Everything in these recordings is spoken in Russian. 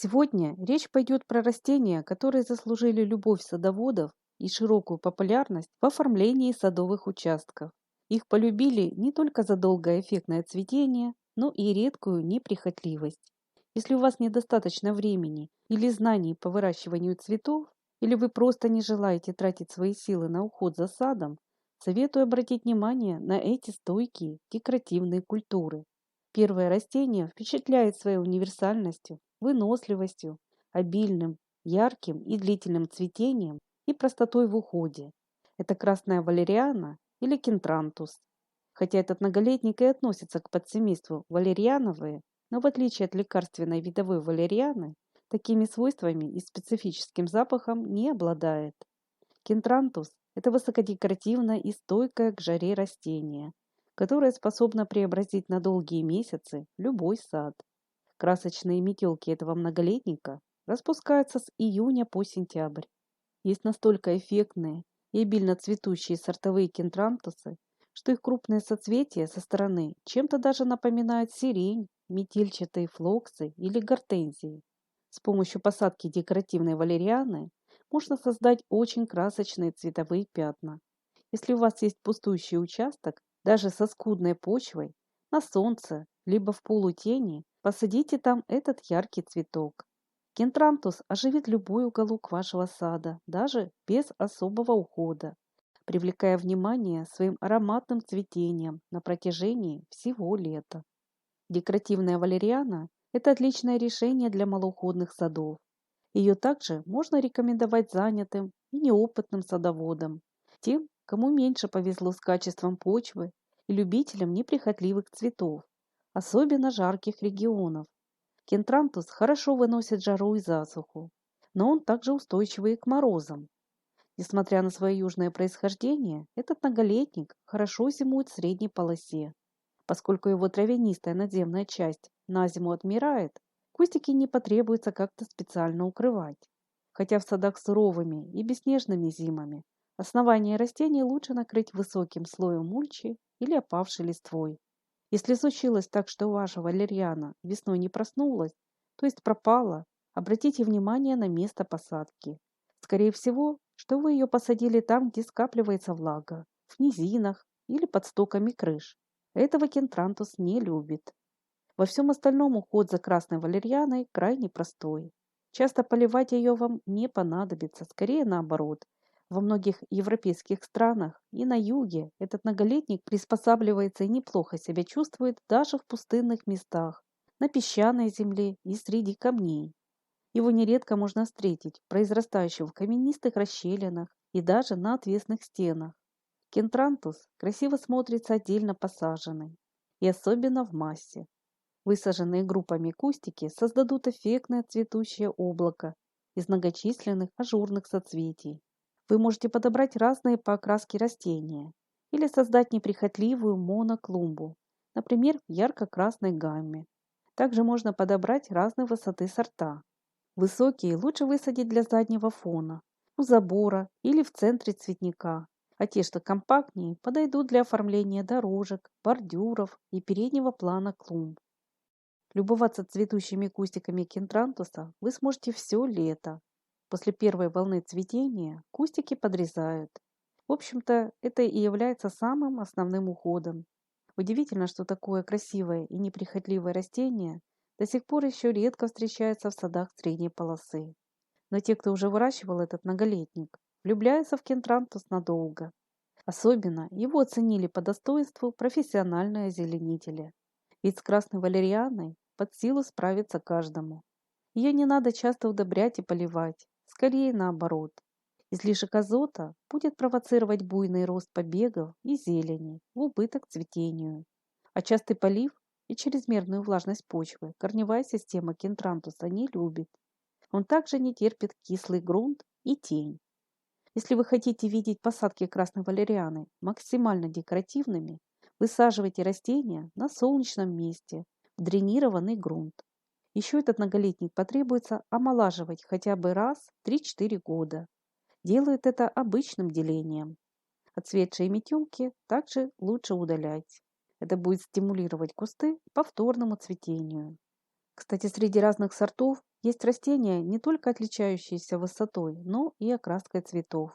Сегодня речь пойдет про растения, которые заслужили любовь садоводов и широкую популярность в оформлении садовых участков. Их полюбили не только за долгое эффектное цветение, но и редкую неприхотливость. Если у вас недостаточно времени или знаний по выращиванию цветов, или вы просто не желаете тратить свои силы на уход за садом, советую обратить внимание на эти стойкие декоративные культуры. Первое растение впечатляет своей универсальностью, выносливостью, обильным, ярким и длительным цветением и простотой в уходе. Это красная валериана или кентрантус. Хотя этот многолетник и относится к подсемейству валериановые, но в отличие от лекарственной видовой валерианы, такими свойствами и специфическим запахом не обладает. Кентрантус – это высокодекоративное и стойкое к жаре растение, которое способно преобразить на долгие месяцы любой сад. Красочные метелки этого многолетника распускаются с июня по сентябрь. Есть настолько эффектные и обильно цветущие сортовые кентрантусы, что их крупные соцветия со стороны чем-то даже напоминают сирень, метельчатые флоксы или гортензии. С помощью посадки декоративной валерианы можно создать очень красочные цветовые пятна. Если у вас есть пустующий участок, даже со скудной почвой, на солнце, либо в полутени, посадите там этот яркий цветок. Кентрантус оживит любой уголок вашего сада, даже без особого ухода, привлекая внимание своим ароматным цветением на протяжении всего лета. Декоративная валериана – это отличное решение для малоуходных садов. Ее также можно рекомендовать занятым и неопытным садоводам, тем, кому меньше повезло с качеством почвы и любителям неприхотливых цветов, особенно жарких регионов. Кентрантус хорошо выносит жару и засуху, но он также устойчивый и к морозам. Несмотря на свое южное происхождение, этот многолетник хорошо зимует в средней полосе. Поскольку его травянистая надземная часть на зиму отмирает, кустики не потребуется как-то специально укрывать. Хотя в садах с суровыми и бесснежными зимами основание растений лучше накрыть высоким слоем мульчи или опавшей листвой. Если случилось так, что ваша валерьяна весной не проснулась, то есть пропала, обратите внимание на место посадки. Скорее всего, что вы ее посадили там, где скапливается влага, в низинах или под стоками крыш. Этого кентрантус не любит. Во всем остальном уход за красной валерьяной крайне простой. Часто поливать ее вам не понадобится, скорее наоборот. Во многих европейских странах и на юге этот многолетник приспосабливается и неплохо себя чувствует даже в пустынных местах, на песчаной земле и среди камней. Его нередко можно встретить, произрастающим в каменистых расщелинах и даже на отвесных стенах. Кентрантус красиво смотрится отдельно посаженный, и особенно в массе. Высаженные группами кустики создадут эффектное цветущее облако из многочисленных ажурных соцветий. Вы можете подобрать разные по окраске растения или создать неприхотливую моноклумбу, например, в ярко-красной гамме. Также можно подобрать разной высоты сорта. Высокие лучше высадить для заднего фона, у забора или в центре цветника, а те, что компактнее, подойдут для оформления дорожек, бордюров и переднего плана клумб. Любоваться цветущими кустиками кентрантуса вы сможете все лето. После первой волны цветения кустики подрезают. В общем-то, это и является самым основным уходом. Удивительно, что такое красивое и неприхотливое растение до сих пор еще редко встречается в садах средней полосы. Но те, кто уже выращивал этот многолетник, влюбляются в кентрантус надолго. Особенно его оценили по достоинству профессиональные озеленители. Ведь с красной валерианой под силу справиться каждому. Ее не надо часто удобрять и поливать, скорее наоборот. Излишек азота будет провоцировать буйный рост побегов и зелени в убыток цветению. А частый полив и чрезмерную влажность почвы корневая система кентрантуса не любит. Он также не терпит кислый грунт и тень. Если вы хотите видеть посадки красной валерианы максимально декоративными, высаживайте растения на солнечном месте, в дренированный грунт. Еще этот многолетник потребуется омолаживать хотя бы раз в 3-4 года. Делают это обычным делением. Отцветшие метелки также лучше удалять. Это будет стимулировать кусты к повторному цветению. Кстати, среди разных сортов Есть растения, не только отличающиеся высотой, но и окраской цветов.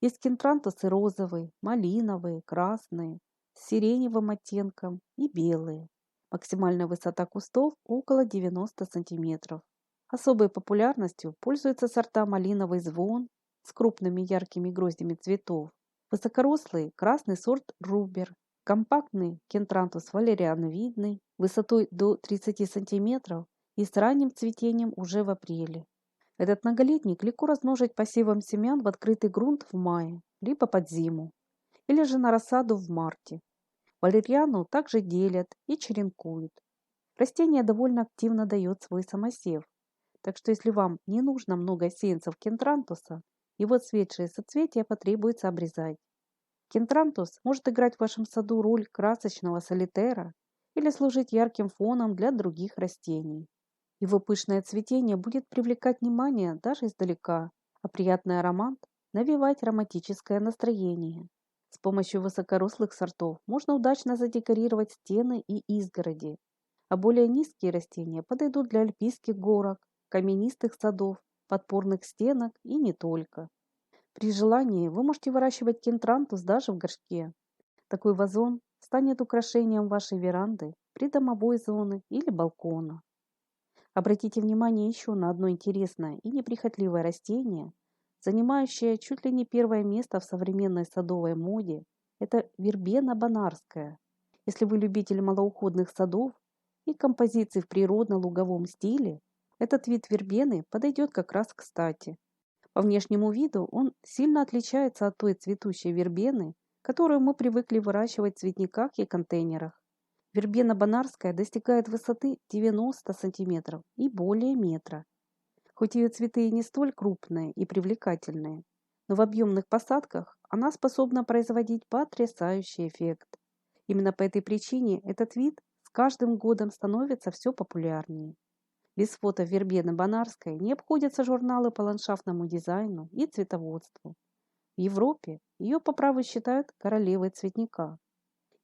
Есть кентрантусы розовые, малиновые, красные, с сиреневым оттенком и белые. Максимальная высота кустов около 90 сантиметров. Особой популярностью пользуются сорта малиновый звон с крупными яркими гроздями цветов, высокорослый красный сорт рубер, компактный кентрантус валериановидный высотой до 30 сантиметров и с ранним цветением уже в апреле. Этот многолетник легко размножить посевом семян в открытый грунт в мае, либо под зиму, или же на рассаду в марте. Валерьяну также делят и черенкуют. Растение довольно активно дает свой самосев, так что если вам не нужно много сеянцев кентрантуса, его цветшие соцветия потребуется обрезать. Кентрантус может играть в вашем саду роль красочного солитера или служить ярким фоном для других растений. Его пышное цветение будет привлекать внимание даже издалека, а приятный аромат навевать романтическое настроение. С помощью высокорослых сортов можно удачно задекорировать стены и изгороди, а более низкие растения подойдут для альпийских горок, каменистых садов, подпорных стенок и не только. При желании вы можете выращивать кентрантус даже в горшке. Такой вазон станет украшением вашей веранды, придомовой зоны или балкона. Обратите внимание еще на одно интересное и неприхотливое растение, занимающее чуть ли не первое место в современной садовой моде. Это вербена бонарская. Если вы любитель малоуходных садов и композиций в природно-луговом стиле, этот вид вербены подойдет как раз кстати. По внешнему виду он сильно отличается от той цветущей вербены, которую мы привыкли выращивать в цветниках и контейнерах. Вербена бонарская достигает высоты 90 сантиметров и более метра. Хоть ее цветы и не столь крупные и привлекательные, но в объемных посадках она способна производить потрясающий эффект. Именно по этой причине этот вид с каждым годом становится все популярнее. Без фото вербены бонарской не обходятся журналы по ландшафтному дизайну и цветоводству. В Европе ее по праву считают королевой цветника.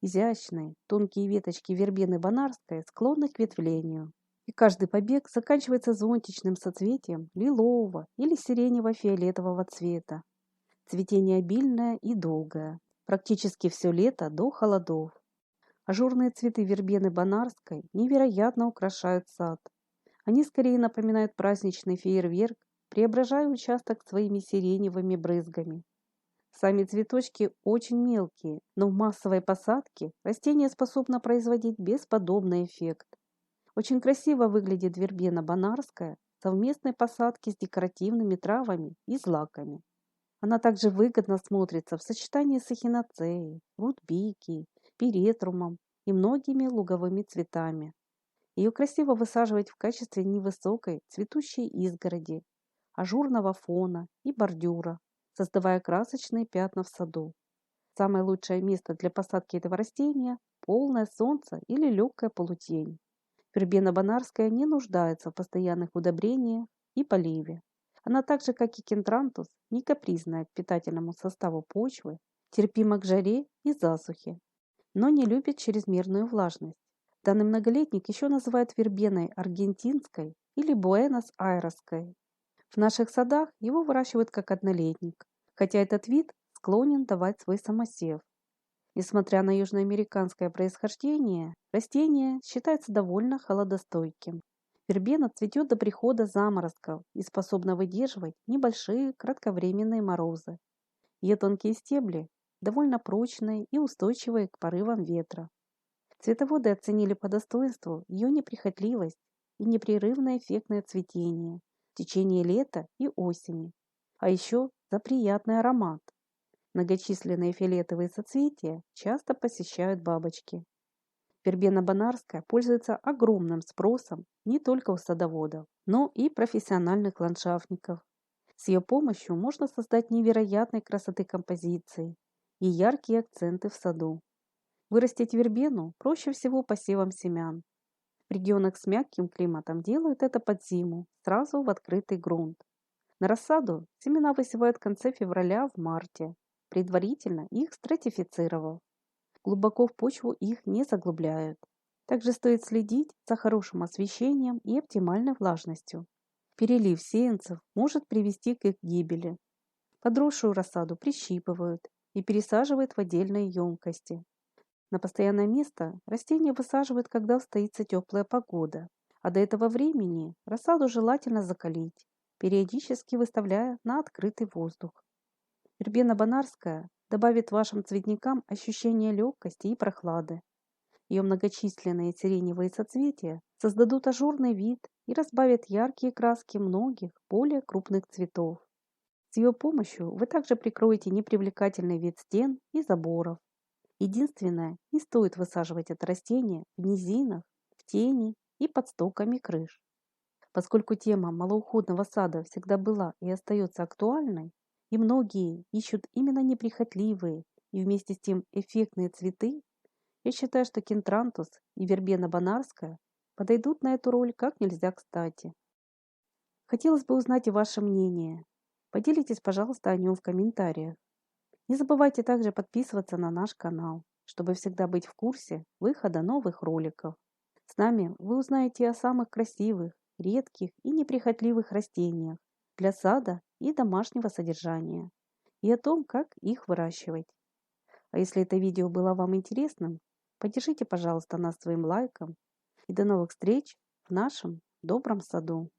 Изящные, тонкие веточки вербены бонарской склонны к ветвлению, и каждый побег заканчивается зонтичным соцветием лилового или сиренево-фиолетового цвета. Цветение обильное и долгое, практически все лето до холодов. Ажурные цветы вербены бонарской невероятно украшают сад. Они скорее напоминают праздничный фейерверк, преображая участок своими сиреневыми брызгами. Сами цветочки очень мелкие, но в массовой посадке растение способно производить бесподобный эффект. Очень красиво выглядит вербена бонарская в совместной посадке с декоративными травами и злаками. Она также выгодно смотрится в сочетании с эхиноцеей, рудбекией, пиретрумом и многими луговыми цветами. Ее красиво высаживать в качестве невысокой цветущей изгороди, ажурного фона и бордюра, создавая красочные пятна в саду. Самое лучшее место для посадки этого растения – полное солнце или легкая полутень. Вербена бонарская не нуждается в постоянных удобрениях и поливе. Она так же, как и кентрантус, не капризная к питательному составу почвы, терпима к жаре и засухе, но не любит чрезмерную влажность. Данный многолетник еще называют вербеной аргентинской или буэнос-айресской. В наших садах его выращивают как однолетник, хотя этот вид склонен давать свой самосев. Несмотря на южноамериканское происхождение, растение считается довольно холодостойким. Вербена цветет до прихода заморозков и способна выдерживать небольшие кратковременные морозы. Ее тонкие стебли довольно прочные и устойчивые к порывам ветра. Цветоводы оценили по достоинству ее неприхотливость и непрерывное эффектное цветение в течение лета и осени, а еще за приятный аромат. Многочисленные фиолетовые соцветия часто посещают бабочки. Вербена бонарская пользуется огромным спросом не только у садоводов, но и профессиональных ландшафтников. С ее помощью можно создать невероятной красоты композиции и яркие акценты в саду. Вырастить вербену проще всего посевом семян. В регионах с мягким климатом делают это под зиму, сразу в открытый грунт. На рассаду семена высевают в конце февраля в марте, предварительно их стратифицировав. Глубоко в почву их не заглубляют. Также стоит следить за хорошим освещением и оптимальной влажностью. Перелив сеянцев может привести к их гибели. Подросшую рассаду прищипывают и пересаживают в отдельные емкости. На постоянное место растения высаживают, когда устоится теплая погода, а до этого времени рассаду желательно закалить, периодически выставляя на открытый воздух. Вербена бонарская добавит вашим цветникам ощущение легкости и прохлады. Ее многочисленные сиреневые соцветия создадут ажурный вид и разбавят яркие краски многих более крупных цветов. С ее помощью вы также прикроете непривлекательный вид стен и заборов. Единственное, не стоит высаживать это растение в низинах, в тени и под стоками крыш. Поскольку тема малоуходного сада всегда была и остается актуальной, и многие ищут именно неприхотливые и вместе с тем эффектные цветы, я считаю, что кентрантус и вербена бонарская подойдут на эту роль как нельзя кстати. Хотелось бы узнать и ваше мнение. Поделитесь, пожалуйста, о нем в комментариях. Не забывайте также подписываться на наш канал, чтобы всегда быть в курсе выхода новых роликов. С нами вы узнаете о самых красивых, редких и неприхотливых растениях для сада и домашнего содержания, и о том, как их выращивать. А если это видео было вам интересным, поддержите, пожалуйста, нас своим лайком. И до новых встреч в нашем добром саду.